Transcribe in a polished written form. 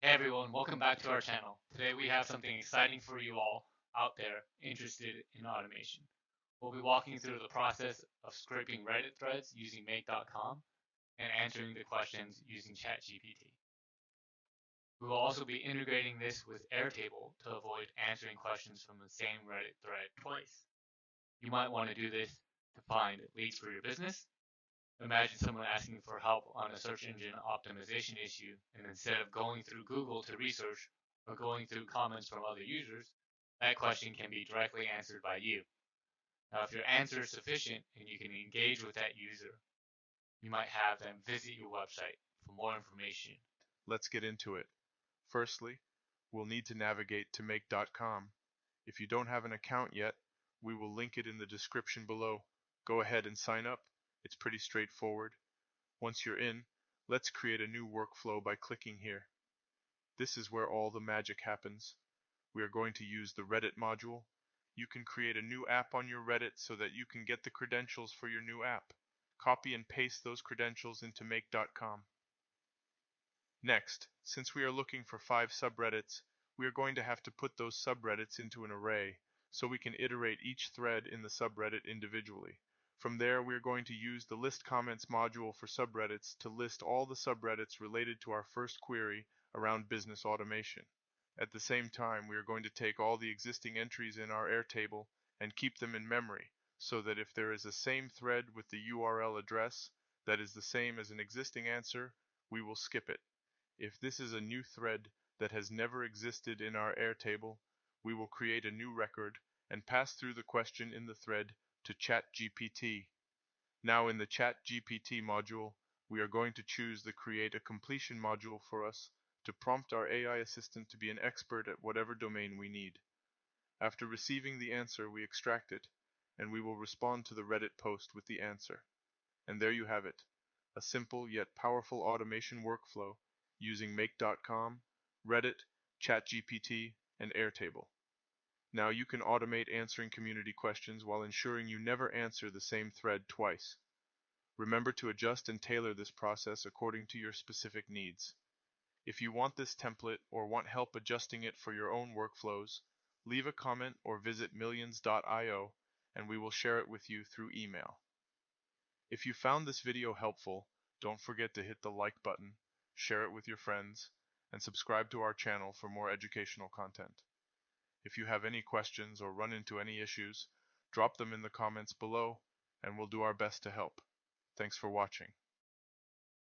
Hey everyone, welcome back to our channel. Today we have something exciting for you all out there interested in automation. We'll be walking through the process of scraping Reddit threads using make.com and answering the questions using ChatGPT. We will also be integrating this with Airtable to avoid answering questions from the same Reddit thread twice. You might want to do this to find leads for your business. Imagine someone asking for help on a search engine optimization issue, and instead of going through Google to research or going through comments from other users, that question can be directly answered by you. Now, if your answer is sufficient and you can engage with that user, you might have them visit your website for more information. Let's get into it. Firstly, we'll need to navigate to make.com. If you don't have an account yet, we will link it in the description below. Go ahead and sign up. It's pretty straightforward. Once you're in, let's create a new workflow by clicking here. This is where all the magic happens. We are going to use the Reddit module. You can create a new app on your Reddit so that you can get the credentials for your new app. Copy and paste those credentials into make.com. Next, since we are looking for 5 subreddits, we are going to have to put those subreddits into an array, so we can iterate each thread in the subreddit individually. From there, we are going to use the list comments module for subreddits to list all the subreddits related to our first query around business automation. At the same time, we are going to take all the existing entries in our Airtable and keep them in memory, so that if there is a same thread with the URL address that is the same as an existing answer, we will skip it. If this is a new thread that has never existed in our Airtable, we will create a new record and pass through the question in the thread to ChatGPT. Now in the ChatGPT module, we are going to choose the Create a Completion module for us to prompt our AI assistant to be an expert at whatever domain we need. After receiving the answer, we extract it, and we will respond to the Reddit post with the answer. And there you have it, a simple yet powerful automation workflow using make.com, Reddit, ChatGPT, and Airtable. Now you can automate answering community questions while ensuring you never answer the same thread twice. Remember to adjust and tailor this process according to your specific needs. If you want this template or want help adjusting it for your own workflows, leave a comment or visit millions.io and we will share it with you through email. If you found this video helpful, don't forget to hit the like button, share it with your friends, and subscribe to our channel for more educational content. If you have any questions or run into any issues, drop them in the comments below, and we'll do our best to help. Thanks for watching.